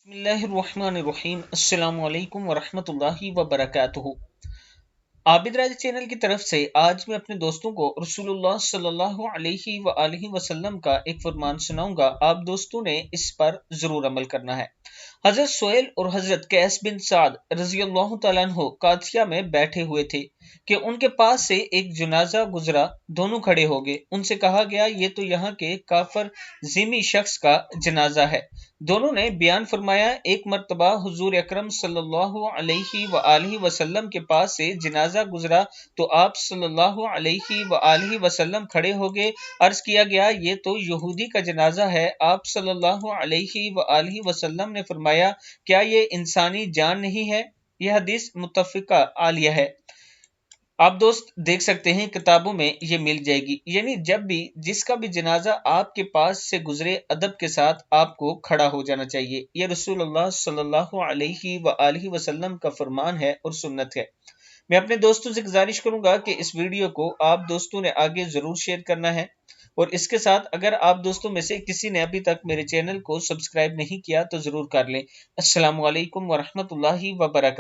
बिस्मिल्लाहिर्रहमानिर्रहीम। अस्सलामु अलैकुम वरहमतुल्लाहि वबरकातुहू। आबिद राजा चैनल की तरफ से आज मैं अपने दोस्तों को रसूलुल्लाह सल्लल्लाहु अलैहि वआलिहि वसल्लम का एक फरमान सुनाऊंगा। आप दोस्तों ने इस पर जरूर अमल करना है। हजरत सोहेल और हजरत कैस बिन साद रज़ियल्लाहु तआला अन्हु कादिया में बैठे हुए थे कि उनके पास से एक जनाजा गुजरा। दोनों खड़े हो गए। उनसे कहा गया, ये तो यहाँ के काफर जिमी शख्स का जनाजा है। दोनों ने बयान फरमाया, एक मर्तबा हुजूर अकरम सल्लल्लाहु अलैहि वआलिहि वसल्लम के पास से जनाजा गुजरा तो आप सल्लल्लाहु अलैहि वआलिहि वसल्लम खड़े हो गए। अर्ज किया गया, ये तो यहूदी का जनाजा है। आप सल्लल्लाहु अलैहि वआलिहि वसल्लम ने फरमाया, क्या ये इंसानी जान नहीं है? यह हदीस मुत्तफ़िक़ा आलिया है। आप दोस्त देख सकते हैं किताबों में ये मिल जाएगी। यानी जब भी जिसका भी जनाजा आपके पास से गुजरे, अदब के साथ आपको खड़ा हो जाना चाहिए। यह रसूलुल्लाह सल्लल्लाहु अलैहि वआलिहि वसल्लम का फरमान है और सुन्नत है। मैं अपने दोस्तों से गुजारिश करूंगा कि इस वीडियो को आप दोस्तों ने आगे जरूर शेयर करना है। और इसके साथ अगर आप दोस्तों में से किसी ने अभी तक मेरे चैनल को सब्सक्राइब नहीं किया तो जरूर कर लें। अस्सलामु अलैकुम वरहमतुल्लाहि वबरकातुहू।